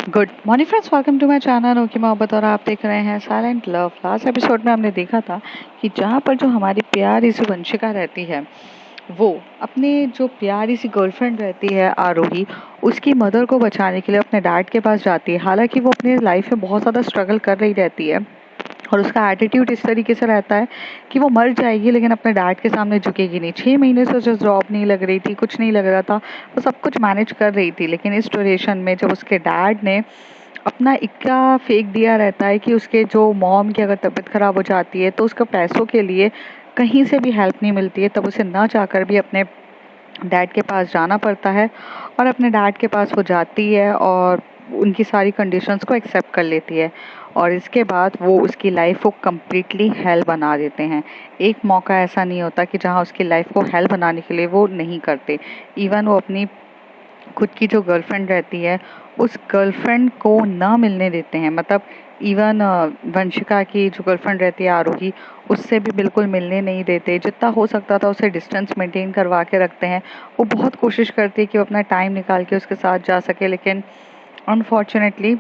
Good morning friends, welcome to my channel okay मोहब्बत और आप देख रहे हैं साइलेंट लव। लास्ट एपिसोड में हमने देखा था कि जहाँ पर जो हमारी प्यारी सी वंशिका रहती है, वो अपने जो प्यारी सी गर्लफ्रेंड रहती है आरोही, उसकी मदर को बचाने के लिए अपने डैड के पास जाती है। हालांकि वो अपनी लाइफ में बहुत ज़्यादा स्ट्रगल कर रही रहती है और उसका एटीट्यूड इस तरीके से रहता है कि वो मर जाएगी लेकिन अपने डैड के सामने झुकेगी नहीं। 6 महीने से उसे जॉब नहीं लग रही थी, कुछ नहीं लग रहा था, वो सब कुछ मैनेज कर रही थी। लेकिन इस ड्यूरेशन में जब उसके डैड ने अपना इक्का फेंक दिया रहता है कि उसके जो मॉम की अगर तबीयत खराब हो जाती है तो उसको पैसों के लिए कहीं से भी हेल्प नहीं मिलती है, तब उसे ना चाहकर भी अपने डैड के पास जाना पड़ता है। और अपने डैड के पास वो जाती है और उनकी सारी कंडीशंस को एक्सेप्ट कर लेती है। और इसके बाद वो उसकी लाइफ को कम्प्लीटली हेल बना देते हैं। एक मौका ऐसा नहीं होता कि जहाँ उसकी लाइफ को हेल बनाने के लिए वो नहीं करते। इवन वो अपनी खुद की जो गर्लफ्रेंड रहती है, उस गर्लफ्रेंड को ना मिलने देते हैं। मतलब इवन वंशिका की जो गर्लफ्रेंड रहती है आरोही, उससे भी बिल्कुल मिलने नहीं देते। जितना हो सकता था उसे डिस्टेंस मेंटेन करवा के रखते हैं। वो बहुत कोशिश करती है कि वो अपना टाइम निकाल के उसके साथ जा सके, लेकिन अनफॉर्चुनेटली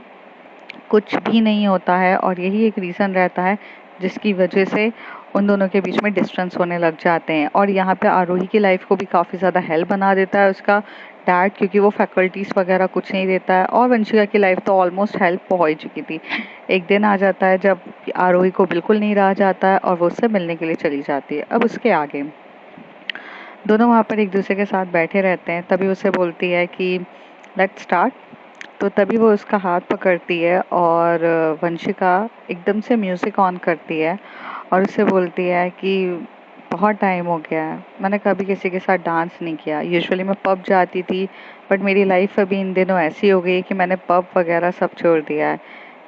कुछ भी नहीं होता है। और यही एक रीज़न रहता है जिसकी वजह से उन दोनों के बीच में डिस्टेंस होने लग जाते हैं। और यहाँ पे आरोही की लाइफ को भी काफ़ी ज़्यादा हेल्प बना देता है उसका डैड, क्योंकि वो फैकल्टीज़ वगैरह कुछ नहीं देता है। और वंशिका की लाइफ तो ऑलमोस्ट हेल्प हो ही चुकी थी। एक दिन आ जाता है जब आरोही को बिल्कुल नहीं रहा जाता है और वो उससे मिलने के लिए चली जाती है। अब उसके आगे दोनों वहाँ पर एक दूसरे के साथ बैठे रहते हैं, तभी उसे बोलती है कि लेट्स स्टार्ट। तो तभी वो उसका हाथ पकड़ती है और वंशिका एकदम से म्यूज़िक ऑन करती है और उससे बोलती है कि बहुत टाइम हो गया है, मैंने कभी किसी के साथ डांस नहीं किया। यूजुअली मैं पब जाती थी, बट मेरी लाइफ अभी इन दिनों ऐसी हो गई है कि मैंने पब वगैरह सब छोड़ दिया है।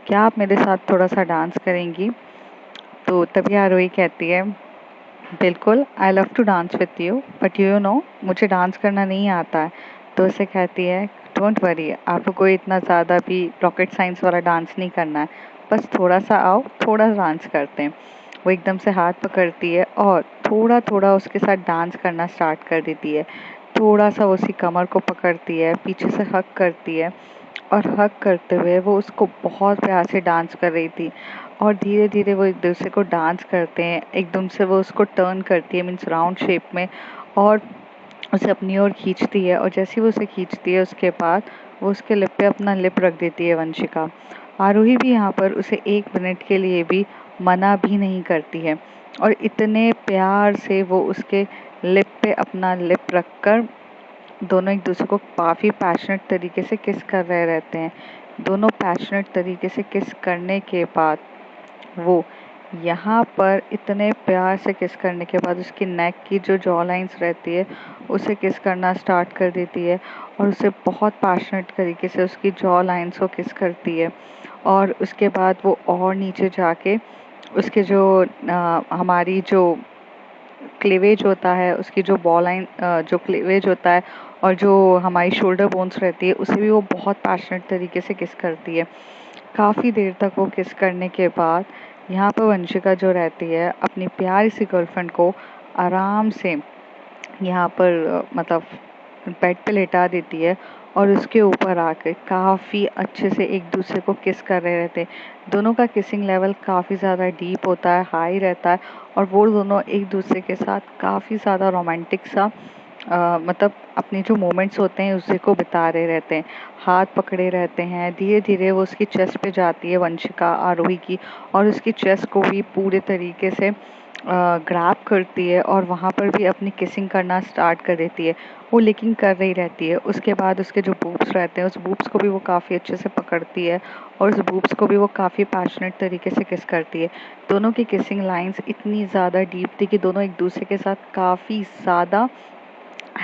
क्या आप मेरे साथ थोड़ा सा डांस करेंगी? तो तभी आरोही कहती है, बिल्कुल, I love to dance with you, but you know मुझे डांस करना नहीं आता है। तो उसे कहती है, डोंट वरी, आपको कोई इतना ज़्यादा भी रॉकेट साइंस वाला डांस नहीं करना है, बस थोड़ा सा आओ, थोड़ा डांस करते हैं। वो एकदम से हाथ पकड़ती है और थोड़ा थोड़ा उसके साथ डांस करना स्टार्ट कर देती है। थोड़ा सा उसकी कमर को पकड़ती है, पीछे से हक करती है और हक करते हुए वो उसको बहुत प्यार से डांस कर रही थी। और धीरे धीरे वो एक दूसरे को डांस करते हैं। एकदम से वो उसको टर्न करती है, मीन्स राउंड शेप में, और उसे अपनी ओर खींचती है। और जैसे ही वो उसे खींचती है उसके बाद वो उसके लिप पे अपना लिप रख देती है वंशिका। आरोही भी यहाँ पर उसे 1 मिनट के लिए भी मना भी नहीं करती है और इतने प्यार से वो उसके लिप पे अपना लिप रख कर दोनों एक दूसरे को काफ़ी पैशनेट तरीके से किस कर रहे रहते हैं। दोनों पैशनेट तरीके से किस करने के बाद वो यहाँ पर इतने प्यार से किस करने के बाद उसकी नेक की जो जॉ लाइंस रहती है उसे किस करना स्टार्ट कर देती है और उसे बहुत पैशनेट तरीके से उसकी जॉ लाइंस को किस करती है। और उसके बाद वो और नीचे जाके उसके जो हमारी जो क्लीवेज होता है, उसकी जो बॉ लाइन जो क्लीवेज होता है और जो हमारी शोल्डर बोन्स रहती है, उसे भी वो बहुत पैशनेट तरीके से किस करती है। काफ़ी देर तक वो किस करने के बाद यहाँ पर वंशिका जो रहती है अपनी प्यारी सी गर्लफ्रेंड को आराम से यहाँ पर मतलब बेड पे लेटा देती है और उसके ऊपर आकर काफ़ी अच्छे से एक दूसरे को किस कर रहे रहते हैं। दोनों का किसिंग लेवल काफ़ी ज़्यादा डीप होता है, हाई रहता है और वो दोनों एक दूसरे के साथ काफ़ी ज़्यादा रोमांटिक सा मतलब अपने जो मोमेंट्स होते हैं उसी को बिता रहे रहते हैं। हाथ पकड़े रहते हैं। धीरे धीरे वो उसकी चेस्ट पे जाती है वंशिका आरोही की, और उसकी चेस्ट को भी पूरे तरीके से ग्रैब करती है और वहाँ पर भी अपनी किसिंग करना स्टार्ट कर देती है। वो लिकिंग कर रही रहती है। उसके बाद उसके जो बूब्स रहते हैं उस बूब्स को भी वो काफ़ी अच्छे से पकड़ती है और उस बूब्स को भी वो काफ़ी पैशनेट तरीके से किस करती है। दोनों की किसिंग लाइंस इतनी ज़्यादा डीप थी कि दोनों एक दूसरे के साथ काफ़ी ज़्यादा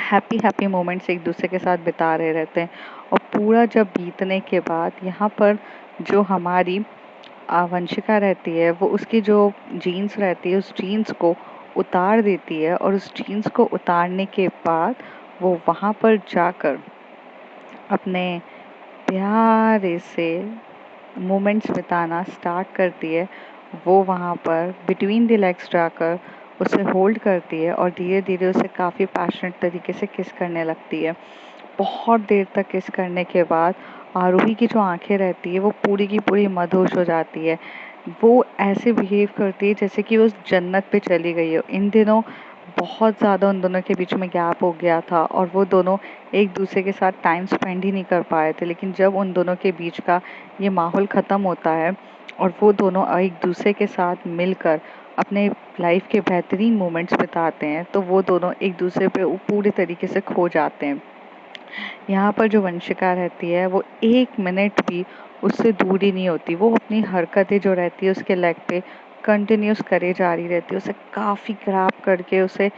हैप्पी हैप्पी मोमेंट्स एक दूसरे के साथ बिता रहे रहते हैं। और पूरा जब बीतने के बाद यहाँ पर जो हमारी वंशिका रहती है वो उसकी जो जीन्स रहती है उस जीन्स को उतार देती है और उस जीन्स को उतारने के बाद वो वहाँ पर जाकर अपने प्यारे से मोमेंट्स बिताना स्टार्ट करती है। वो वहाँ पर बिटवीन द लेग्स जाकर उसे होल्ड करती है और धीरे धीरे उसे काफ़ी पैशनेट तरीके से किस करने लगती है। बहुत देर तक किस करने के बाद आरोही की जो आंखें रहती है वो पूरी की पूरी मदहोश हो जाती है। वो ऐसे बिहेव करती है जैसे कि वो जन्नत पे चली गई हो। इन दिनों बहुत ज़्यादा उन दोनों के बीच में गैप हो गया था और वो दोनों एक दूसरे के साथ टाइम स्पेंड ही नहीं कर पाए थे। लेकिन जब उन दोनों के बीच का ये माहौल ख़त्म होता है और वो दोनों एक दूसरे के साथ मिलकर अपने लाइफ के बेहतरीन मोमेंट्स बिताते हैं, तो वो दोनों एक दूसरे पे पूरी तरीके से खो जाते हैं। यहाँ पर जो वंशिका रहती है वो एक मिनट भी उससे दूर ही नहीं होती। वो अपनी हरकतें जो रहती है उसके लेग पे कंटिन्यूस करे जा रही रहती है। उसे काफ़ी ग्रैब करके उसे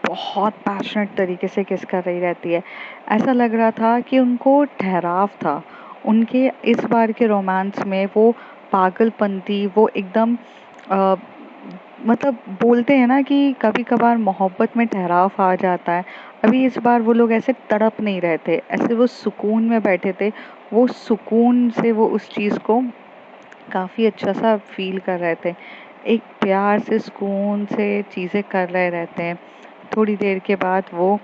बहुत पैशनेट तरीके से किस कर रही रहती है। ऐसा लग रहा था कि उनको ठहराव था। उनके इस बार के रोमांस में वो पागलपंती, वो एकदम अ, मतलब बोलते हैं ना कि कभी कभार मोहब्बत में ठहराव आ जाता है। अभी इस बार वो लोग ऐसे तड़प नहीं रहे थे, ऐसे वो सुकून में बैठे थे। वो सुकून से वो उस चीज़ को काफ़ी अच्छा सा फील कर रहे थे। एक प्यार से सुकून से चीज़ें कर रहे रहते हैं। थोड़ी देर के बाद वो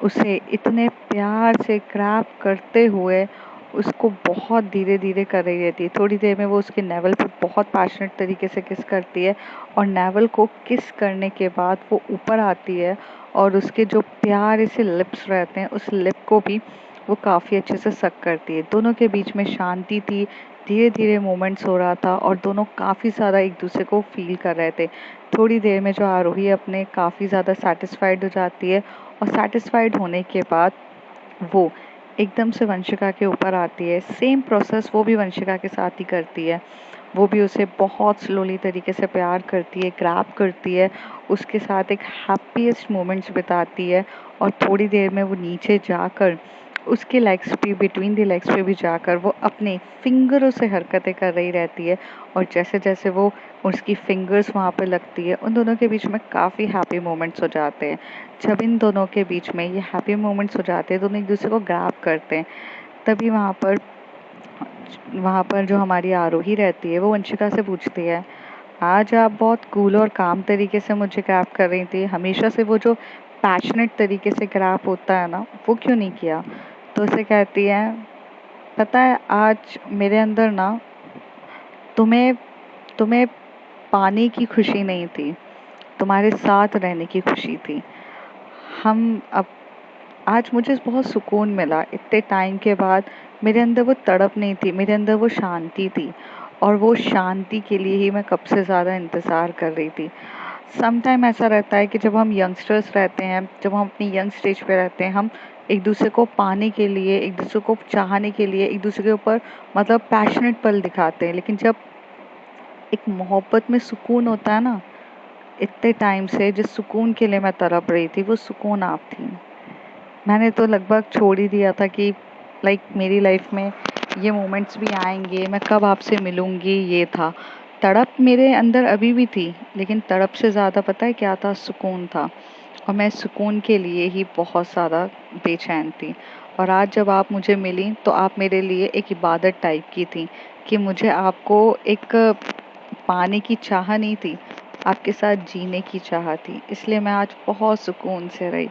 उसे इतने प्यार से ग्रैब करते हुए उसको बहुत धीरे धीरे कर रही रहती है। थोड़ी देर में वो उसके नेवल पे बहुत पैशनेट तरीके से किस करती है और नेवल को किस करने के बाद वो ऊपर आती है और उसके जो प्यारे से लिप्स रहते हैं उस लिप को भी वो काफ़ी अच्छे से सक करती है। दोनों के बीच में शांति थी, धीरे धीरे मोमेंट्स हो रहा था और दोनों काफ़ी ज़्यादा एक दूसरे को फील कर रहे थे। थोड़ी देर में जो आरोही अपने काफ़ी ज़्यादा सेटिस्फाइड हो जाती है और सेटिस्फाइड होने के बाद वो एकदम से वंशिका के ऊपर आती है। सेम प्रोसेस वो भी वंशिका के साथ ही करती है। वो भी उसे बहुत स्लोली तरीके से प्यार करती है, ग्रैब करती है, उसके साथ एक हैप्पीएस्ट मोमेंट्स बिताती है और थोड़ी देर में वो नीचे जाकर उसके लेग्स पे, बिटवीन द लेग्स पे भी जाकर वो अपने फिंगरों से हरकतें कर रही रहती है और जैसे जैसे वो उसकी फिंगर्स वहाँ पे लगती है उन दोनों के बीच में काफ़ी हैप्पी मोमेंट्स हो जाते हैं। जब इन दोनों के बीच में ये हैप्पी मोमेंट्स हो जाते हैं, दोनों एक दूसरे को ग्रैब करते हैं, तभी वहाँ पर जो हमारी आरोही रहती है वो वंशिका से पूछती है, आज आप बहुत कूल और काम तरीके से मुझे ग्रैब कर रही थी, हमेशा से वो जो पैशनेट तरीके से ग्रैब होता है ना वो क्यों नहीं किया? तो उसे कहती है, पता है आज मेरे अंदर ना तुम्हें तुम्हें पाने की खुशी नहीं थी, तुम्हारे साथ रहने की खुशी थी। हम अब आज मुझे बहुत सुकून मिला इतने टाइम के बाद। मेरे अंदर वो तड़प नहीं थी, मेरे अंदर वो शांति थी और वो शांति के लिए ही मैं कब से ज़्यादा इंतज़ार कर रही थी। सम टाइम ऐसा रहता है कि जब हम यंगस्टर्स रहते हैं, जब हम अपनी यंग स्टेज पे रहते हैं, हम एक दूसरे को पाने के लिए, एक दूसरे को चाहने के लिए, एक दूसरे के ऊपर मतलब पैशनेट पल दिखाते हैं। लेकिन जब एक मोहब्बत में सुकून होता है ना, इतने टाइम से जिस सुकून के लिए मैं तड़प रही थी वो सुकून आप थी। मैंने तो लगभग छोड़ ही दिया था कि मेरी लाइफ में ये मोमेंट्स भी आएंगे, मैं कब आपसे मिलूंगी। ये था तड़प मेरे अंदर अभी भी थी, लेकिन तड़प से ज़्यादा पता है क्या था? सुकून था। और मैं सुकून के लिए ही बहुत ज़्यादा बेचैन थी। और आज जब आप मुझे मिली तो आप मेरे लिए एक इबादत टाइप की थी कि मुझे आपको एक पाने की चाह नहीं थी, आपके साथ जीने की चाह थी। इसलिए मैं आज बहुत सुकून से रही।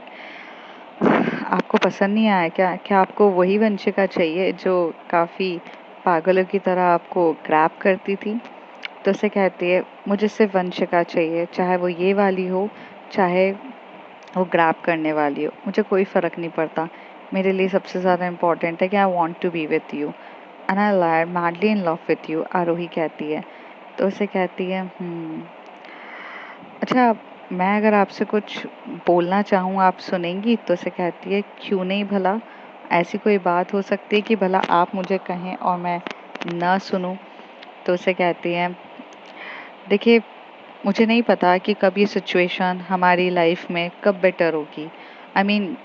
आपको पसंद नहीं आया क्या? क्या आपको वही वंशिका चाहिए जो काफ़ी पागलों की तरह आपको ग्रैब करती थी? तो उसे कहती है, मुझे सिर्फ वंशिका चाहिए, चाहे वो ये वाली हो, चाहे वो ग्रैब करने वाली हो, मुझे कोई फ़र्क नहीं पड़ता। मेरे लिए सबसे ज़्यादा इम्पोर्टेंट है कि I want to be with you and I like madly in love with you, Aarohi कहती है। तो उसे कहती है, अच्छा मैं अगर आपसे कुछ बोलना चाहूँ आप सुनेंगी? तो उसे कहती है, क्यों नहीं भला, ऐसी कोई बात हो सकती है कि भला आप मुझे कहें और मैं ना सुनूं? तो उसे कहती है, देखिए मुझे नहीं पता कि कब ये सिचुएशन हमारी लाइफ में कब बेटर होगी। I mean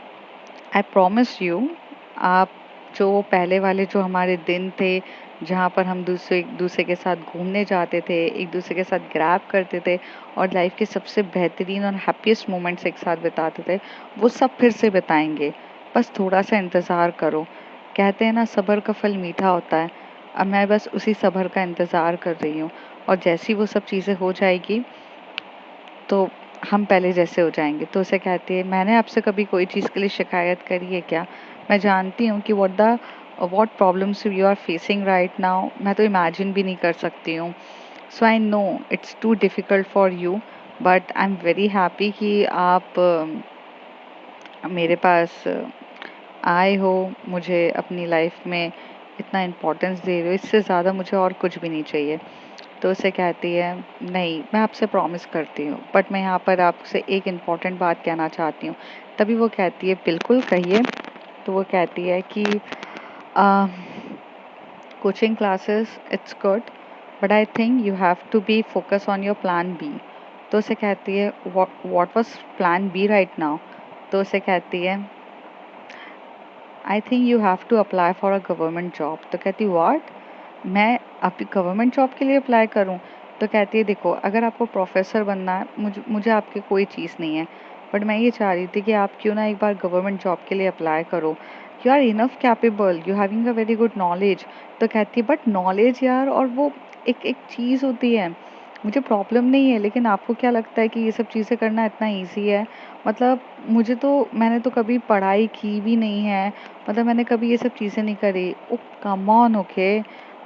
I promise you, आप जो पहले वाले जो हमारे दिन थे जहाँ पर हम दूसरे एक दूसरे के साथ घूमने जाते थे, एक दूसरे के साथ ग्रैब करते थे और लाइफ के सबसे बेहतरीन और हैप्पीएस्ट मोमेंट्स एक साथ बिताते थे, वो सब फिर से बिताएंगे। बस थोड़ा सा इंतज़ार करो। कहते हैं ना, सब्र का फल मीठा होता है। अब मैं बस उसी सब्र का इंतज़ार कर रही हूँ और जैसी वो सब चीज़ें हो जाएगी तो हम पहले जैसे हो जाएंगे। तो उसे कहती है, मैंने आपसे कभी कोई चीज़ के लिए शिकायत करी है क्या? मैं जानती हूँ कि what the what problems you are facing right now, मैं तो imagine भी नहीं कर सकती हूँ. So I know it's too difficult for you, but I'm very happy कि आप मेरे पास आए हो, मुझे अपनी लाइफ में इतना इम्पोर्टेंस दे रहे हो. इससे ज़्यादा मुझे और कुछ भी नहीं चाहिए. तो उसे कहती है, नहीं, मैं आपसे प्रॉमिस करती हूँ, बट मैं यहाँ पर आपसे एक इम्पॉर्टेंट बात कहना चाहती हूँ. तभी वो कहती है, बिल्कुल कहिए. तो वो कहती है कि coaching classes it's good, but I think you have to be focus on your plan B. तो उसे कहती है, what was plan B right now. तो उसे कहती है, I think you have to apply for a government job. तो कहती, व्हाट, मैं अभी गवर्नमेंट जॉब के लिए अप्लाई करूं. तो कहती है, देखो, अगर आपको प्रोफेसर बनना है, मुझे आपकी कोई चीज़ नहीं है, बट मैं ये चाह रही थी कि आप क्यों ना एक बार गवर्नमेंट जॉब के लिए अप्लाई करो. You are enough capable, you having a very good knowledge. तो कहती है, बट नॉलेज यार, और वो एक एक चीज़ होती है. मुझे प्रॉब्लम नहीं है, लेकिन आपको क्या लगता है कि ये सब चीज़ें करना इतना ईजी है? मतलब मैंने तो कभी पढ़ाई की भी नहीं है, मतलब मैंने कभी ये सब चीज़ें नहीं करी. ओ कम ऑन, ओके.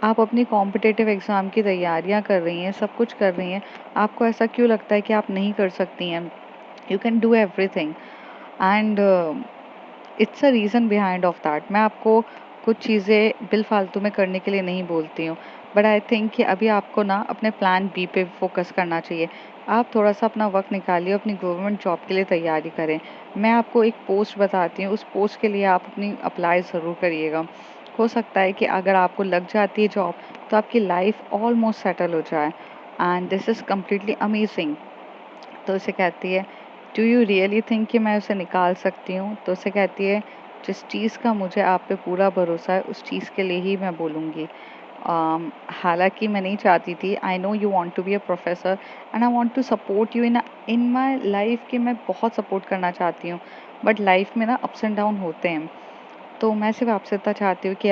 आप अपनी कॉम्पिटिटिव एग्ज़ाम की तैयारियां कर रही हैं, सब कुछ कर रही हैं. आपको ऐसा क्यों लगता है कि आप नहीं कर सकती हैं? You can do everything. And it's a reason behind of that. मैं आपको कुछ चीज़ें बिल फालतू में करने के लिए नहीं बोलती हूँ, बट आई थिंक कि अभी आपको ना अपने प्लान बी पे फोकस करना चाहिए. आप थोड़ा सा अपना वक्त निकालिए, अपनी गवर्नमेंट जॉब के लिए तैयारी करें. मैं आपको एक पोस्ट बताती हूँ, उस पोस्ट के लिए आप अपनी अप्लाई ज़रूर करिएगा. हो सकता है कि अगर आपको लग जाती है जॉब, तो आपकी लाइफ ऑलमोस्ट सेटल हो जाए. And this is completely amazing. तो उसे कहती है, डू यू रियली थिंक कि मैं उसे निकाल सकती हूँ. तो उसे कहती है, जिस चीज़ का मुझे आप पे पूरा भरोसा है, उस चीज़ के लिए ही मैं बोलूँगी. हालांकि मैं नहीं चाहती थी. I know you want to be a professor and I want to support you in my life. कि मैं बहुत सपोर्ट करना चाहती हूँ, बट लाइफ में ना अप्स एंड डाउन होते हैं. तो मैं सिर्फ आपसे इतना चाहती हूँ कि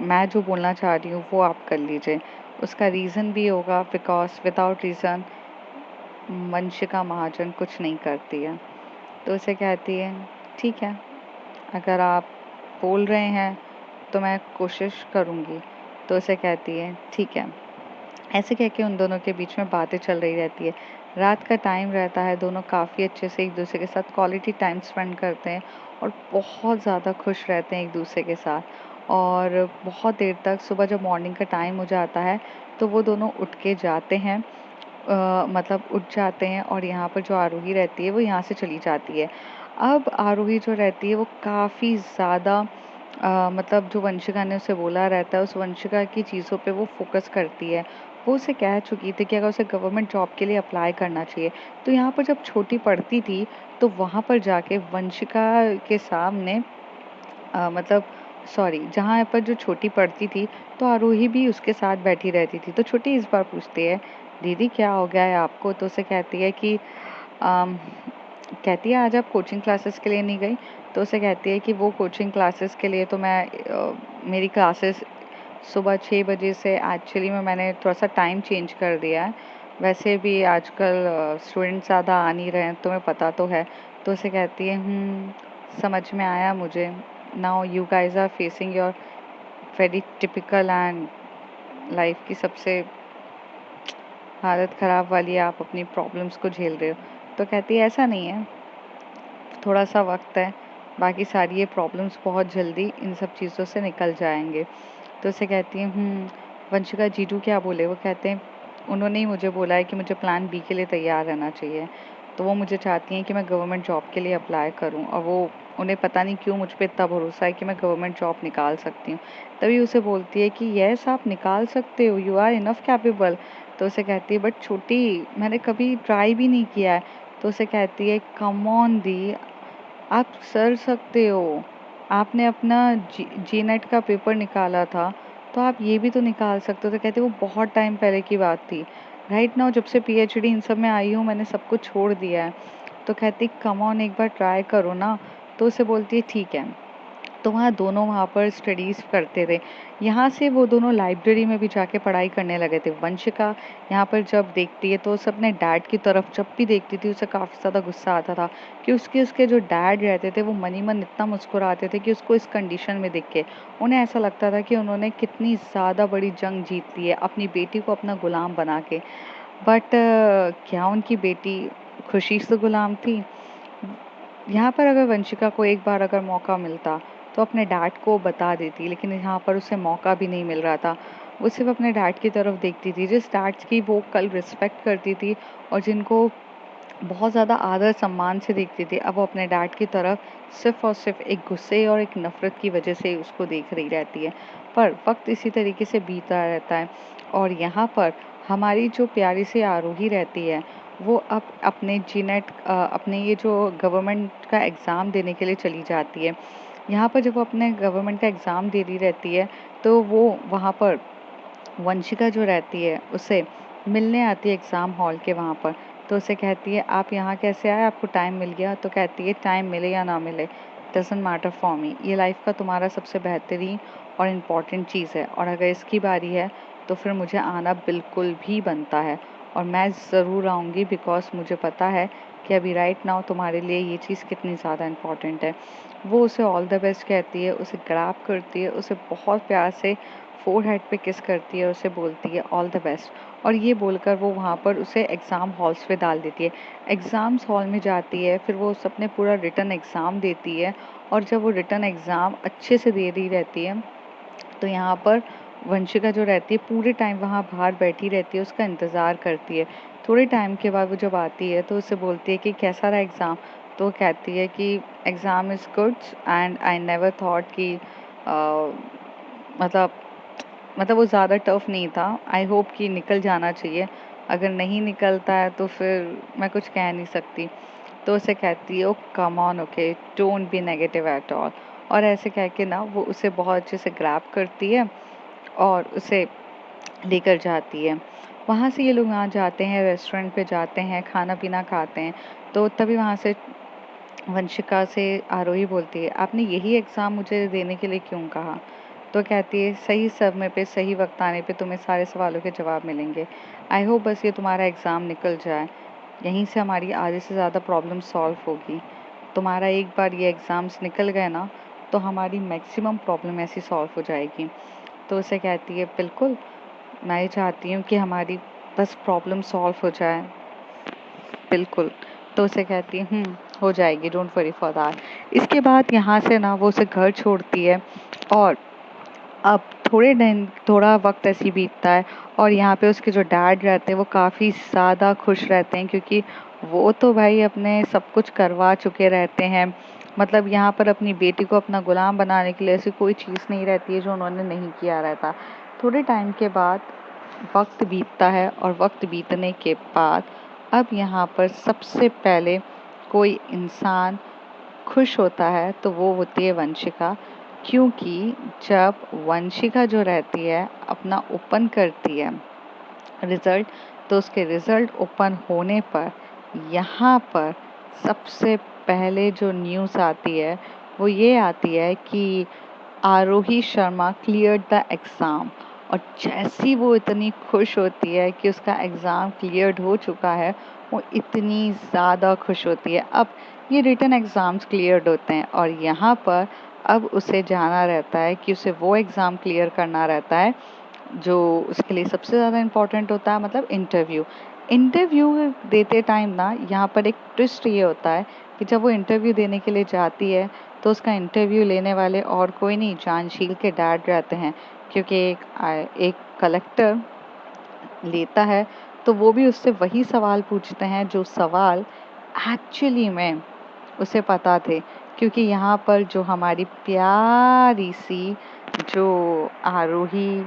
मैं जो बोलना चाह रही हूँ वो आप कर लीजिए. उसका रीज़न भी होगा, बिकॉज विदाउट रीज़न वंशिका महाजन कुछ नहीं करती है. तो उसे कहती है, ठीक है, अगर आप बोल रहे हैं तो मैं कोशिश करूँगी. तो उसे कहती है, ठीक है. ऐसे कह के उन दोनों के बीच में बातें चल रही रहती है. रात का टाइम रहता है, दोनों काफ़ी अच्छे से एक दूसरे के साथ क्वालिटी टाइम स्पेंड करते हैं और बहुत ज़्यादा खुश रहते हैं एक दूसरे के साथ. और बहुत देर तक, सुबह जब मॉर्निंग का टाइम हो जाता है, तो वो दोनों उठ के जाते हैं. मतलब उठ जाते हैं, और यहाँ पर जो आरोही रहती है वो यहाँ से चली जाती है. अब आरोही जो रहती है वो काफ़ी ज़्यादा मतलब जो वंशिका ने उसे बोला रहता है, उस वंशिका की चीज़ों पे वो फोकस करती है. वो उसे कह चुकी थी कि अगर उसे गवर्नमेंट जॉब के लिए अप्लाई करना चाहिए. तो यहाँ पर जब छोटी पढ़ती थी, तो वहाँ पर जाके वंशिका के सामने मतलब सॉरी, जहाँ पर जो छोटी पढ़ती थी, तो आरोही भी उसके साथ बैठी रहती थी. तो छोटी इस बार पूछती है, दीदी क्या हो गया है आपको. तो उसे कहती है कि अम, कहती है, आज आप कोचिंग क्लासेस के लिए नहीं गई. तो उसे कहती है कि वो कोचिंग क्लासेस के लिए तो मेरी क्लासेस सुबह 6 बजे से एक्चुअली में मैंने थोड़ा सा टाइम चेंज कर दिया है. वैसे भी आजकल स्टूडेंट ज़्यादा आ नहीं रहे हैं, तुम्हें पता तो है. तो उसे कहती है, समझ में आया मुझे. Now you guys are facing your very typical and life की सबसे हालत ख़राब वाली, आप अपनी प्रॉब्लम्स को झेल रहे हो. तो कहती है, ऐसा नहीं है, थोड़ा सा वक्त है, बाकी सारी ये प्रॉब्लम्स बहुत जल्दी इन सब चीज़ों से निकल जाएंगे. तो उसे कहती है, वंशिका, जीजू क्या बोले. वो कहते हैं, उन्होंने ही मुझे बोला है कि मुझे प्लान बी के लिए तैयार रहना चाहिए. तो वो मुझे चाहती हैं कि मैं गवर्नमेंट जॉब के लिए अप्लाई करूं, और उन्हें पता नहीं क्यों मुझ पर इतना भरोसा है कि मैं गवर्नमेंट जॉब निकाल सकती हूँ. तभी उसे बोलती है कि यस, आप निकाल सकते हो, यू आर इनफ कैपेबल. तो उसे कहती है, बट छोटी, मैंने कभी ट्राई भी नहीं किया है. तो उसे कहती है, कम ऑन दी, आप कर सकते हो. आपने अपना जी नेट का पेपर निकाला था, तो आप ये भी तो निकाल सकते हो. तो कहते, वो बहुत टाइम पहले की बात थी. राइट नाउ जब से पीएचडी इन सब में आई हूँ, मैंने सब कुछ छोड़ दिया है. तो कहती, कम ऑन, एक बार ट्राई करो ना. तो उसे बोलती है, ठीक है, तो वहाँ दोनों वहाँ पर स्टडीज़ करते थे। यहाँ से वो दोनों लाइब्रेरी में भी जाके पढ़ाई करने लगे थे। वंशिका यहाँ पर जब देखती है तो उसे अपने डैड की तरफ जब भी देखती थी उसे काफ़ी ज़्यादा गुस्सा आता था कि उसके जो डैड रहते थे वो मन ही मन इतना मुस्कुराते थे कि उसको इस कंडीशन में देख के उन्हें ऐसा लगता था कि उन्होंने कितनी ज़्यादा बड़ी जंग जीत ली है अपनी बेटी को अपना गुलाम बना के। बट क्या उनकी बेटी खुशी से गुलाम थी? यहाँ पर अगर वंशिका को एक बार अगर मौका मिलता तो अपने डैड को बता देती, लेकिन यहाँ पर उसे मौका भी नहीं मिल रहा था। वो सिर्फ अपने डैड की तरफ देखती थी, जिस डैड की वो कल रिस्पेक्ट करती थी और जिनको बहुत ज़्यादा आदर सम्मान से देखती थी, अब वो अपने डैड की तरफ सिर्फ और सिर्फ एक गुस्से और एक नफ़रत की वजह से उसको देख रही रहती है। पर वक्त इसी तरीके से बीता रहता है और यहाँ पर हमारी जो प्यारी सी आरोही रहती है वो अब अपने जीनेट अपने ये जो गवर्नमेंट का एग्ज़ाम देने के लिए चली जाती है। यहाँ पर जब वो अपने गवर्नमेंट का एग्ज़ाम दे रही रहती है तो वो वहाँ पर वंशिका जो रहती है उसे मिलने आती है एग्ज़ाम हॉल के वहाँ पर। तो उसे कहती है आप यहाँ कैसे आए, आपको टाइम मिल गया? तो कहती है टाइम मिले या ना मिले डज़न्ट मैटर फॉर मी, ये लाइफ का तुम्हारा सबसे बेहतरीन और इम्पॉर्टेंट चीज़ है और अगर इसकी बारी है तो फिर मुझे आना बिल्कुल भी बनता है और मैं ज़रूर आऊँगी बिकॉज़ मुझे पता है कि अभी राइट नाउ तुम्हारे लिए ये चीज़ कितनी ज़्यादा इम्पॉर्टेंट है। वो उसे ऑल द बेस्ट कहती है, उसे ग्रैब करती है, उसे बहुत प्यार से फ़ोरहेड पे किस करती है और उसे बोलती है ऑल द बेस्ट और ये बोलकर वो वहाँ पर उसे एग्ज़ाम हॉल्स पे डाल देती है। एग्ज़ाम्स हॉल में जाती है, फिर वो उस अपने पूरा रिटन एग्ज़ाम देती है और जब वो रिटन एग्ज़ाम अच्छे से दे रही रहती है तो यहाँ पर वंशिका जो रहती है पूरे टाइम वहाँ बाहर बैठी रहती है, उसका इंतज़ार करती है। थोड़े टाइम के बाद वो जब आती है तो उससे बोलती है कि कैसा रहा एग्ज़ाम? तो वो कहती है कि exam is good and I never thought कि मतलब वो ज़्यादा टफ नहीं था। आई होप कि निकल जाना चाहिए। अगर नहीं निकलता है तो फिर मैं कुछ कह नहीं सकती। तो उसे कहती है oh come on okay don't be negative at all और ऐसे कह के ना वो उसे बहुत अच्छे से ग्रैब करती है और उसे लेकर जाती है। वहाँ से ये लोग वहाँ जाते हैं, रेस्टोरेंट पे जाते हैं, खाना पीना खाते हैं। तो तभी वहाँ से वंशिका से आरोही बोलती है आपने यही एग्ज़ाम मुझे देने के लिए क्यों कहा? तो कहती है सही समय पे सही वक्त आने पे तुम्हें सारे सवालों के जवाब मिलेंगे। आई होप बस ये तुम्हारा एग्ज़ाम निकल जाए, यहीं से हमारी आधे से ज़्यादा प्रॉब्लम सॉल्व होगी। तुम्हारा एक बार ये एग्ज़ाम्स निकल गए ना तो हमारी मैक्सिमम प्रॉब्लम ऐसी सॉल्व हो जाएगी। तो उसे कहती है बिल्कुल, मैं ये चाहती हूँ कि हमारी बस प्रॉब्लम सॉल्व हो जाए। बिल्कुल। तो उसे कहती है हो जाएगी डोंट वरी फॉर दैट। इसके बाद यहाँ से ना वो उसे घर छोड़ती है और अब थोड़ा वक्त ऐसे ही बीतता है और यहाँ पे उसके जो डैड रहते हैं वो काफ़ी ज़्यादा खुश रहते हैं क्योंकि वो तो भाई अपने सब कुछ करवा चुके रहते हैं। मतलब यहाँ पर अपनी बेटी को अपना गुलाम बनाने के लिए ऐसी कोई चीज़ नहीं रहती है जो उन्होंने नहीं किया रहता। थोड़े टाइम के बाद वक्त बीतता है और वक्त बीतने के बाद अब यहाँ पर सबसे पहले कोई इंसान खुश होता है तो वो होती है वंशिका, क्योंकि जब वंशिका जो रहती है अपना ओपन करती है रिज़ल्ट तो उसके रिज़ल्ट ओपन होने पर यहाँ पर सबसे पहले जो न्यूज़ आती है वो ये आती है कि आरोही शर्मा क्लियर्ड द एग्ज़ाम और जैसी वो इतनी खुश होती है कि उसका एग्ज़ाम क्लियर्ड हो चुका है, वो इतनी ज़्यादा खुश होती है। अब ये रिटन एग्ज़ाम्स क्लियर्ड होते हैं और यहाँ पर अब उसे जाना रहता है कि उसे वो एग्ज़ाम क्लियर करना रहता है जो उसके लिए सबसे ज़्यादा इम्पोर्टेंट होता है, मतलब इंटरव्यू। इंटरव्यू देते टाइम ना यहाँ पर एक ट्विस्ट ये होता है कि जब वो इंटरव्यू देने के लिए जाती है तो उसका इंटरव्यू लेने वाले और कोई नहीं जानशील के डैड रहते हैं, क्योंकि एक कलेक्टर लेता है तो वो भी उससे वही सवाल पूछते हैं जो सवाल एक्चुअली में उसे पता थे, क्योंकि यहाँ पर जो हमारी प्यारी सी जो आरोही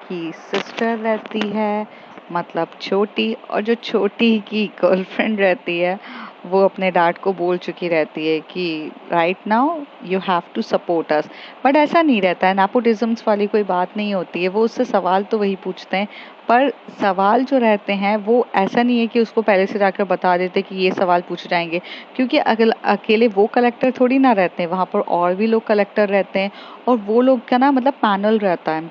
की सिस्टर रहती है, मतलब छोटी, और जो छोटी की गर्लफ्रेंड रहती है वो अपने डैड को बोल चुकी रहती है कि right now you have to support us. But ऐसा नहीं रहता है, नेपोटिज्म्स वाली कोई बात नहीं होती है। वो उससे सवाल तो वही पूछते हैं, पर सवाल जो रहते हैं वो ऐसा नहीं है कि उसको पहले से जाकर बता देते कि ये सवाल पूछ जाएंगे, क्योंकि अगर अकेले वो कलेक्टर थोड़ी ना रहते हैं, वहाँ पर और भी लोग कलेक्टर रहते हैं। और वो लोग का ना मतलब पैनल रहता है,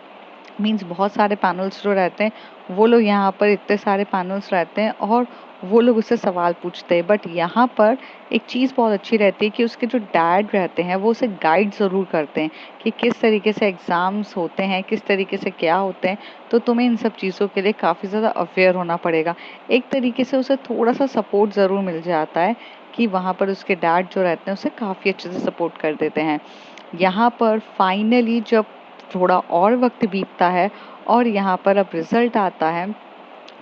मीन्स बहुत सारे पैनल्स जो रहते हैं, वो लोग यहाँ पर इतने सारे पैनल्स रहते हैं और वो लोग उससे सवाल पूछते हैं। बट यहाँ पर एक चीज़ बहुत अच्छी रहती है कि उसके जो डैड रहते हैं वो उसे गाइड ज़रूर करते हैं कि किस तरीके से एग्ज़ाम्स होते हैं, किस तरीके से क्या होते हैं। तो तुम्हें इन सब चीज़ों के लिए काफ़ी ज़्यादा अवेयर होना पड़ेगा। एक तरीके से उसे थोड़ा सा सपोर्ट ज़रूर मिल जाता है कि वहाँ पर उसके डैड जो रहते हैं उसे काफ़ी अच्छे से सपोर्ट कर देते हैं। यहाँ पर फाइनली जब थोड़ा और वक्त बीतता है और यहाँ पर अब रिजल्ट आता है,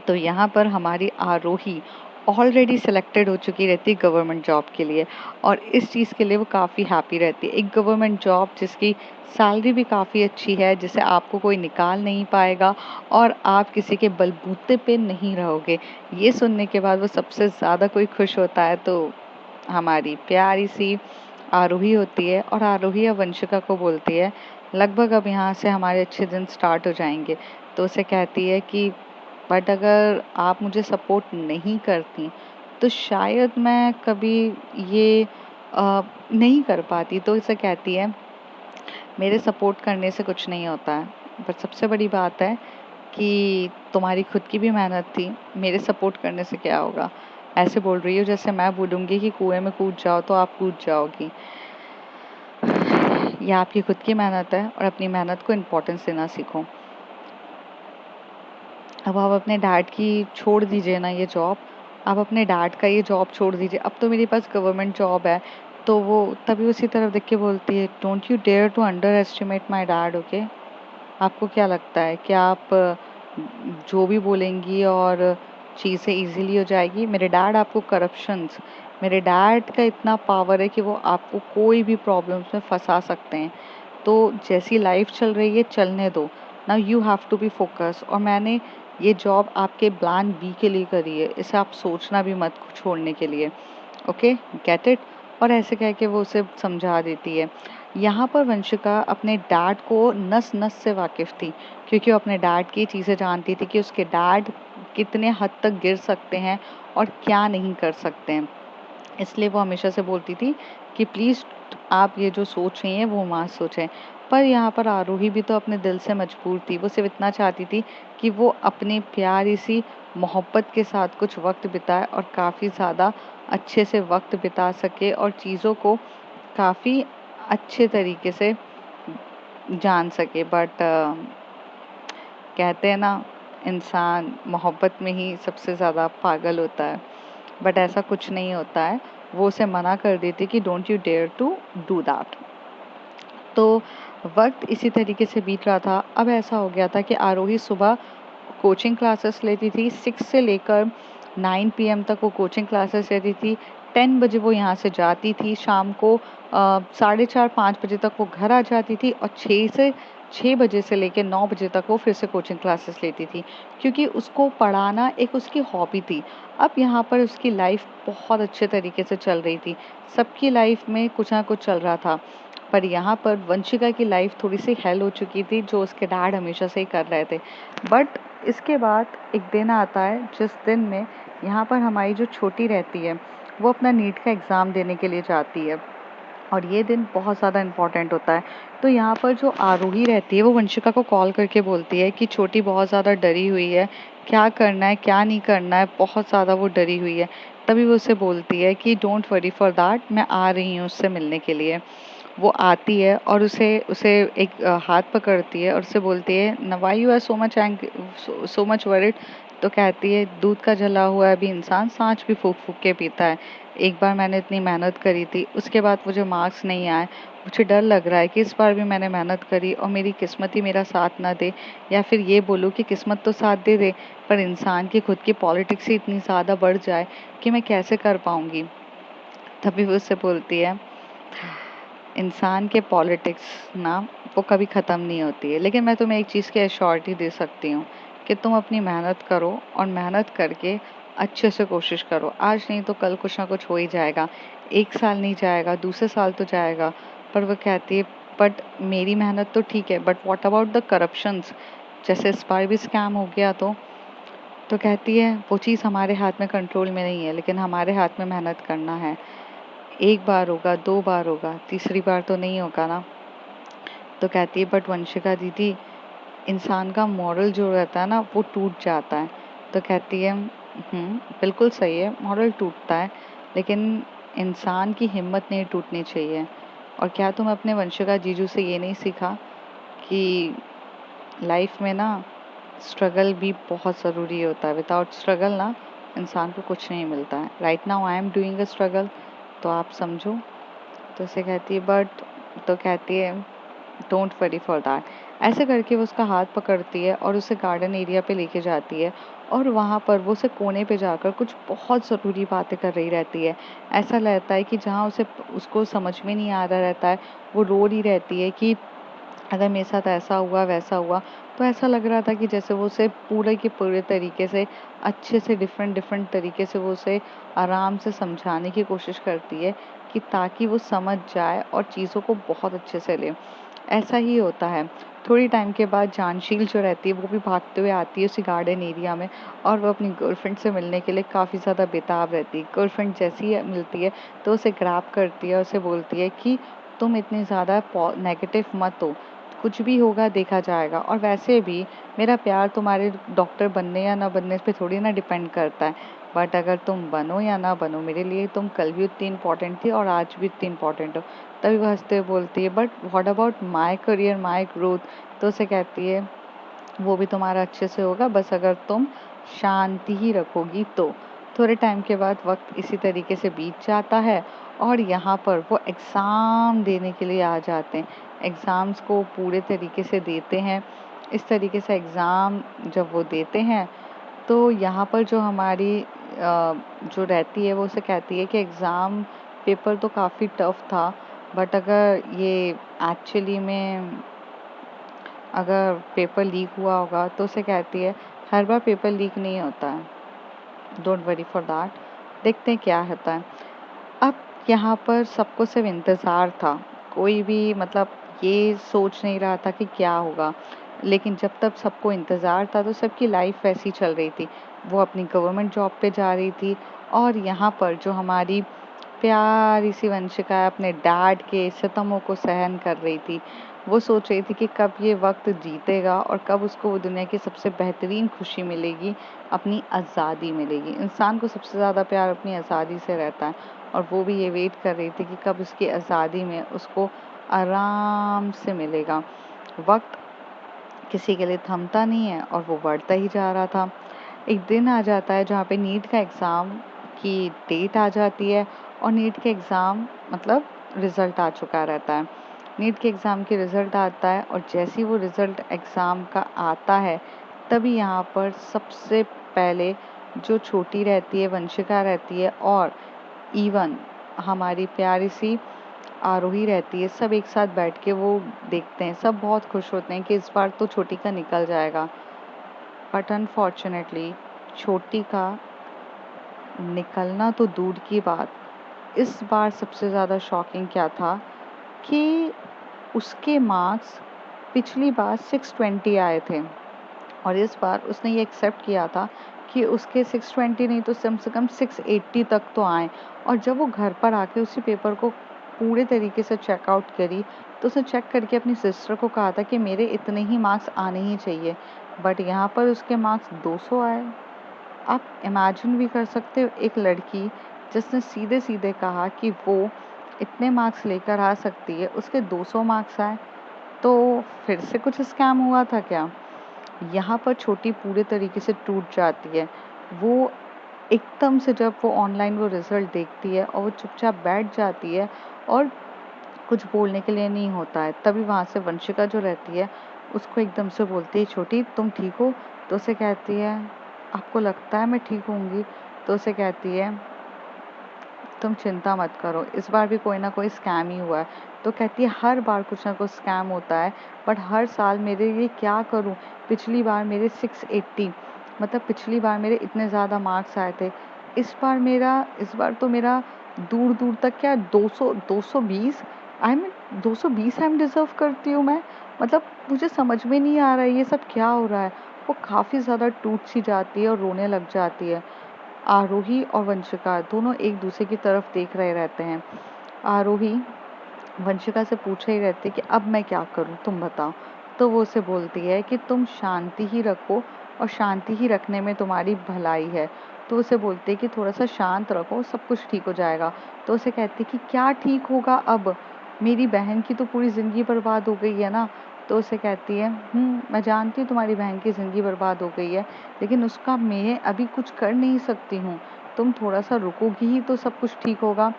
तो यहाँ पर हमारी आरोही ऑलरेडी सिलेक्टेड हो चुकी रहती है गवर्नमेंट जॉब के लिए। और इस चीज़ के लिए वो काफ़ी हैप्पी रहती है। एक गवर्नमेंट जॉब जिसकी सैलरी भी काफ़ी अच्छी है, जिसे आपको कोई निकाल नहीं पाएगा और आप किसी के बलबूते पे नहीं रहोगे। ये सुनने के बाद वो सबसे ज़्यादा कोई खुश होता है तो हमारी प्यारी सी आरोही होती है। और आरोही अब वंशिका को बोलती है लगभग अब यहाँ से हमारे अच्छे दिन स्टार्ट हो जाएंगे। तो उसे कहती है कि बट अगर आप मुझे सपोर्ट नहीं करती तो शायद मैं कभी ये नहीं कर पाती। तो इसे कहती है मेरे सपोर्ट करने से कुछ नहीं होता है, पर सबसे बड़ी बात है कि तुम्हारी खुद की भी मेहनत थी, मेरे सपोर्ट करने से क्या होगा। ऐसे बोल रही हो जैसे मैं बोलूँगी कि कुएं में कूद जाओ तो आप कूद जाओगी। ये आपकी खुद की मेहनत है और अपनी मेहनत को इम्पोर्टेंस देना सीखो। अब आप अपने डैड की छोड़ दीजिए ना ये जॉब, आप अपने डैड का ये जॉब छोड़ दीजिए, अब तो मेरे पास गवर्नमेंट जॉब है। तो वो तभी उसी तरफ देख के बोलती है don't you dare to underestimate my dad, okay. आपको क्या लगता है कि आप जो भी बोलेंगी और चीज़ें इजीली हो जाएगी? मेरे डैड आपको करप्शंस, मेरे डैड का इतना पावर है कि वो आपको कोई भी प्रॉब्लम्स में फंसा सकते हैं। तो जैसी लाइफ चल रही है चलने दो, now you have to be focus. और मैंने ये जॉब आपके प्लान बी के लिए करी है, इसे आप सोचना भी मत छोड़ने के लिए, ओके, गेट इट। और ऐसे कह के वो उसे समझा देती है। यहाँ पर वंशिका अपने डैड को नस नस से वाकिफ थी, क्योंकि वो अपने डैड की चीज़ें जानती थी कि उसके डैड कितने हद तक गिर सकते हैं और क्या नहीं कर सकते हैं। इसलिए वो हमेशा से बोलती थी कि प्लीज़ आप ये जो सोच रही हैं वो मत सोचें। पर यहाँ पर आरोही भी तो अपने दिल से मजबूर थी, वो सिर्फ इतना चाहती थी कि वो अपनी प्यारी सी मोहब्बत के साथ कुछ वक्त बिताए और काफ़ी ज़्यादा अच्छे से वक्त बिता सके और चीज़ों को काफ़ी अच्छे तरीके से जान सके। बट कहते हैं ना, इंसान मोहब्बत में ही सबसे ज़्यादा पागल होता है। बट ऐसा कुछ नहीं होता है, वो उसे मना कर देती कि don't you dare to do that. तो वक्त इसी तरीके से बीत रहा था। अब ऐसा हो गया था कि आरोही सुबह कोचिंग क्लासेस लेती थी, 6 से लेकर 9 पीएम तक वो कोचिंग क्लासेस लेती थी। 10 बजे वो यहाँ से जाती थी, शाम को 4:30-5 बजे तक वो घर आ जाती थी और 6 बजे से लेकर 9 बजे तक वो फिर से कोचिंग क्लासेस लेती थी, क्योंकि उसको पढ़ाना एक उसकी हॉबी थी। अब यहाँ पर उसकी लाइफ बहुत अच्छे तरीके से चल रही थी, सबकी लाइफ में कुछ ना कुछ चल रहा था। पर यहाँ पर वंशिका की लाइफ थोड़ी सी हेल हो चुकी थी, जो उसके डैड हमेशा से ही कर रहे थे। बट इसके बाद एक दिन आता है जिस दिन में यहाँ पर हमारी जो छोटी रहती है वो अपना नीट का एग्ज़ाम देने के लिए जाती है और ये दिन बहुत ज़्यादा इम्पोर्टेंट होता है। तो यहाँ पर जो आरोही रहती है वो वंशिका को कॉल करके बोलती है कि छोटी बहुत ज़्यादा डरी हुई है, क्या करना है क्या नहीं करना है, बहुत ज़्यादा वो डरी हुई है। तभी वो उसे बोलती है कि डोंट वरी फॉर दैट, मैं आ रही हूँ उससे मिलने के लिए। वो आती है और उसे उसे एक हाथ पकड़ती है और उसे बोलती है why you are so much worried. तो कहती है दूध का जला हुआ अभी इंसान सांच भी फूक फूक के पीता है। एक बार मैंने इतनी मेहनत करी थी, उसके बाद मुझे मार्क्स नहीं आए, मुझे डर लग रहा है कि इस बार भी मैंने मेहनत करी और मेरी किस्मत ही मेरा साथ ना दे, या फिर ये बोलूँ कि किस्मत तो साथ दे दे पर इंसान की खुद की पॉलिटिक्स ही इतनी ज़्यादा बढ़ जाए कि मैं कैसे कर पाऊँगी। तभी वो उससे बोलती है इंसान के पॉलिटिक्स ना वो कभी ख़त्म नहीं होती है, लेकिन मैं तुम्हें एक चीज़ की एश्योरिटी दे सकती हूँ कि तुम अपनी मेहनत करो और मेहनत करके अच्छे से कोशिश करो, आज नहीं तो कल कुछ ना कुछ हो ही जाएगा, 1 साल नहीं जाएगा, दूसरे साल तो जाएगा। पर वो कहती है बट मेरी मेहनत तो ठीक है, but what about the corruptions, जैसे इस बार भी स्कैम हो गया तो कहती है वो चीज़ हमारे हाथ में कंट्रोल में नहीं है, लेकिन हमारे हाथ में मेहनत करना है। 1 बार होगा, 2 बार होगा, तीसरी बार तो नहीं होगा ना। तो कहती है बट वंशिका दीदी, इंसान का मॉरल जो रहता है ना वो टूट जाता है। तो कहती है बिल्कुल सही है, मॉरल टूटता है, लेकिन इंसान की हिम्मत नहीं टूटनी चाहिए। और क्या तुम अपने वंशिका जीजू से ये नहीं सीखा कि लाइफ में ना स्ट्रगल भी बहुत ज़रूरी होता है, विदाउट स्ट्रगल ना इंसान को कुछ नहीं मिलता है। Right now I am doing a struggle, तो आप समझो। तो उसे कहती है बट, तो कहती है डोंट वरी फॉर दैट। ऐसे करके वो उसका हाथ पकड़ती है और उसे गार्डन एरिया पे लेके जाती है, और वहाँ पर वो उसे कोने पे जाकर कुछ बहुत ज़रूरी बातें कर रही रहती है। ऐसा लगता है कि जहाँ उसको समझ में नहीं आ रहा रहता है, वो रो रही रहती है कि अगर मेरे साथ ऐसा हुआ वैसा हुआ। तो ऐसा लग रहा था कि जैसे वो उसे पूरे के पूरे तरीके से अच्छे से डिफरेंट डिफरेंट तरीके से वो उसे आराम से समझाने की कोशिश करती है, कि ताकि वो समझ जाए और चीज़ों को बहुत अच्छे से ले। ऐसा ही होता है। थोड़ी टाइम के बाद जानशील जो रहती है वो भी भागते हुए आती है उसी गार्डन एरिया में, और वो अपनी गर्लफ्रेंड से मिलने के लिए काफ़ी ज़्यादा बेताब रहती है। गर्लफ्रेंड जैसी ही मिलती है तो उसे ग्रैब करती है और उसे बोलती है कि तुम इतनी ज़्यादा नेगेटिव मत हो, कुछ भी होगा देखा जाएगा, और वैसे भी मेरा प्यार तुम्हारे डॉक्टर बनने या ना बनने पे थोड़ी ना डिपेंड करता है, बट अगर तुम बनो या ना बनो मेरे लिए तुम कल भी उतनी इम्पोर्टेंट थी और आज भी इतनी इम्पोर्टेंट हो। तभी वो हंसते हुए बोलती है but what about my career, my growth. तो उसे कहती है वो भी तुम्हारा अच्छे से होगा, बस अगर तुम शांति ही रखोगी तो। थोड़े टाइम के बाद वक्त इसी तरीके से बीत जाता है, और यहाँ पर वो एग्ज़ाम देने के लिए आ जाते हैं। एग्ज़ाम्स को पूरे तरीके से देते हैं। इस तरीके से एग्ज़ाम जब वो देते हैं तो यहाँ पर जो हमारी जो रहती है वो उसे कहती है कि एग्ज़ाम पेपर तो काफ़ी टफ था, बट अगर ये एक्चुअली में अगर पेपर लीक हुआ होगा, तो उसे कहती है हर बार पेपर लीक नहीं होता है, डोंट वरी फॉर दैट, देखते हैं क्या होता है। अब यहाँ पर सबको सिर्फ इंतज़ार था, कोई भी मतलब ये सोच नहीं रहा था कि क्या होगा, लेकिन जब तक सबको इंतज़ार था तो सबकी लाइफ वैसी चल रही थी। वो अपनी गवर्नमेंट जॉब पे जा रही थी, और यहाँ पर जो हमारी प्यारी सी वंशिका अपने डैड के सितमों को सहन कर रही थी। वो सोच रही थी कि कब ये वक्त जीतेगा और कब उसको वो दुनिया की सबसे बेहतरीन खुशी मिलेगी, अपनी आज़ादी मिलेगी। इंसान को सबसे ज़्यादा प्यार अपनी आज़ादी से रहता है, और वो भी ये वेट कर रही थी कि कब उसकी आज़ादी में उसको आराम से मिलेगा। वक्त किसी के लिए थमता नहीं है और वो बढ़ता ही जा रहा था। एक दिन आ जाता है जहाँ पे नीट का एग्ज़ाम की डेट आ जाती है, और नीट के एग्ज़ाम मतलब रिज़ल्ट आ चुका रहता है। नीट के एग्ज़ाम की रिज़ल्ट आता है, और जैसे ही वो रिज़ल्ट एग्ज़ाम का आता है, तभी यहाँ पर सबसे पहले जो छोटी रहती है वंशिका रहती है, और इवन हमारी प्यारी सी आरोही रहती है, सब एक साथ बैठ के वो देखते हैं। सब बहुत खुश होते हैं कि इस बार तो छोटी का निकल जाएगा, बट अनफॉर्चुनेटली छोटी का निकलना तो दूर की बात, इस बार सबसे ज़्यादा शॉकिंग क्या था कि उसके मार्क्स पिछली बार 620 आए थे, और इस बार उसने ये एक्सेप्ट किया था कि उसके 620 नहीं तो कम से कम 680 तक तो आए। और जब वो घर पर आके उसी पेपर को पूरे तरीके से चेकआउट करी, तो उसने चेक करके अपनी सिस्टर को कहा था कि मेरे इतने ही मार्क्स आने ही चाहिए, बट यहाँ पर उसके मार्क्स 200 आए। आप इमेजिन भी कर सकते हो, एक लड़की जिसने सीधे सीधे कहा कि वो इतने मार्क्स लेकर आ सकती है, उसके 200 मार्क्स आए। तो फिर से कुछ स्कैम हुआ था क्या? यहाँ पर छोटी पूरे तरीके से टूट जाती है। वो एकदम से जब वो ऑनलाइन वो रिज़ल्ट देखती है, और वो चुपचाप बैठ जाती है, और कुछ बोलने के लिए नहीं होता है। तभी वहाँ से वंशिका जो रहती है उसको एकदम से बोलती है छोटी तुम ठीक हो? तो उसे कहती है आपको लगता है मैं ठीक होंगी? तो उसे कहती है तुम चिंता मत करो, इस बार भी कोई ना कोई स्कैम ही हुआ है। तो कहती है हर बार कुछ ना कुछ स्कैम होता है, बट हर साल मेरे लिए क्या करूं, पिछली बार मेरे 680 मतलब पिछली बार मेरे इतने ज़्यादा मार्क्स आए थे, इस बार तो मेरा दूर दूर तक क्या 200 220 आई मीन 220 आई डिज़र्व करती हूँ मैं। मतलब मुझे समझ में नहीं आ रहा है ये सब क्या हो रहा है। वो काफ़ी ज़्यादा टूट सी जाती है और रोने लग जाती है। आरोही और वंशिका दोनों एक दूसरे की तरफ देख रहे रहते हैं। आरोही वंशिका से पूछे ही रहती है कि अब मैं क्या करूं, तुम बताओ। तो वो उसे बोलती है कि तुम शांति ही रखो और शांति ही रखने में तुम्हारी भलाई है। तो उसे बोलती है कि थोड़ा सा शांत रखो, सब कुछ ठीक हो जाएगा। तो उसे कहती है कि क्या ठीक होगा अब, मेरी बहन की तो पूरी ज़िंदगी बर्बाद हो गई है ना। तो उसे कहती है मैं जानती हूँ तुम्हारी बहन की ज़िंदगी बर्बाद हो गई है, लेकिन उसका मैं अभी कुछ कर नहीं सकती हूँ। तुम थोड़ा सा रुकोगी ही तो सब कुछ ठीक होगा।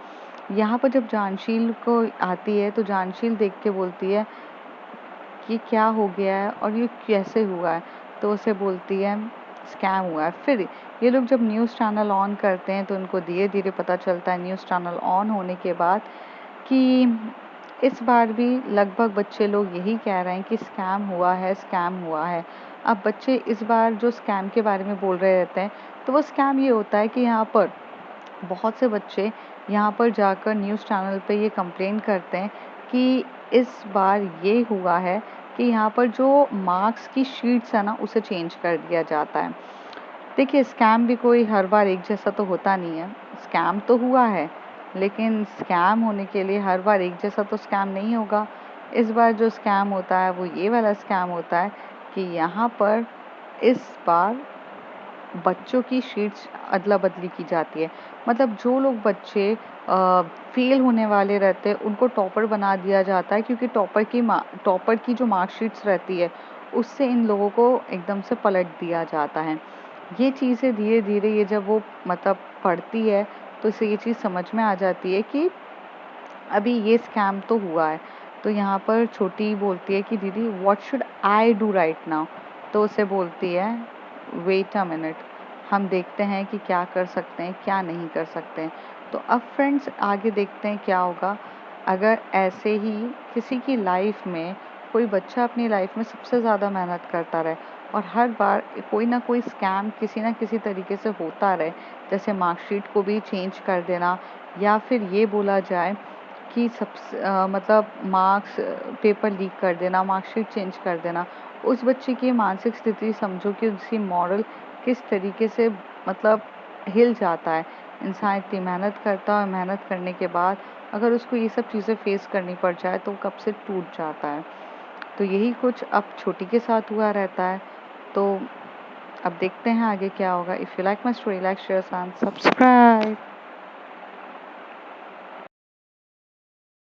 यहाँ पर जब जानशील को आती है तो जानशील देख के बोलती है कि क्या हो गया है और ये कैसे हुआ है। तो उसे बोलती है स्कैम हुआ है। फिर ये लोग जब न्यूज़ चैनल ऑन करते हैं तो उनको धीरे धीरे पता चलता है न्यूज़ चैनल ऑन होने के बाद कि इस बार भी लगभग बच्चे लोग यही कह रहे हैं कि स्कैम हुआ है, स्कैम हुआ है। अब बच्चे इस बार जो स्कैम के बारे में बोल रहे रहते हैं, तो वो स्कैम ये होता है कि यहाँ पर बहुत से बच्चे यहाँ पर जाकर न्यूज़ चैनल पे ये कंप्लेन करते हैं कि इस बार ये हुआ है कि यहाँ पर जो मार्क्स की शीट्स है ना उसे चेंज कर दिया जाता है। देखिए स्कैम भी कोई हर बार एक जैसा तो होता नहीं है। स्कैम तो हुआ है, लेकिन स्कैम होने के लिए हर बार एक जैसा तो स्कैम नहीं होगा। इस बार जो स्कैम होता है वो ये वाला स्कैम होता है कि यहाँ पर इस बार बच्चों की शीट्स अदला बदली की जाती है। मतलब जो लोग बच्चे फेल होने वाले रहते हैं उनको टॉपर बना दिया जाता है, क्योंकि टॉपर की जो मार्कशीट्स रहती है उससे इन लोगों को एकदम से पलट दिया जाता है। ये चीज़ें धीरे धीरे ये जब वो मतलब पढ़ती है तो इसे ये चीज़ समझ में आ जाती है कि अभी ये स्कैम तो हुआ है। तो यहाँ पर छोटी बोलती है कि दीदी what should I do right now. तो उसे बोलती है वेट अ मिनट, हम देखते हैं कि क्या कर सकते हैं क्या नहीं कर सकते हैं। तो अब फ्रेंड्स आगे देखते हैं क्या होगा। अगर ऐसे ही किसी की लाइफ में कोई बच्चा अपनी लाइफ में सबसे ज़्यादा मेहनत करता रहे और हर बार कोई ना कोई स्कैम किसी ना किसी तरीके से होता रहे, जैसे मार्कशीट को भी चेंज कर देना या फिर ये बोला जाए कि मतलब मार्क्स पेपर लीक कर देना, मार्कशीट चेंज कर देना, उस बच्चे की मानसिक स्थिति समझो कि उसकी मॉरल किस तरीके से मतलब हिल जाता है। इंसान इतनी मेहनत करता है और मेहनत करने के बाद अगर उसको ये सब चीज़ें फेस करनी पड़ जाए तो कब से टूट जाता है। तो यही कुछ अब छोटी के साथ हुआ रहता है। तो अब देखते हैं आगे क्या होगा। If you like my story, like share and subscribe.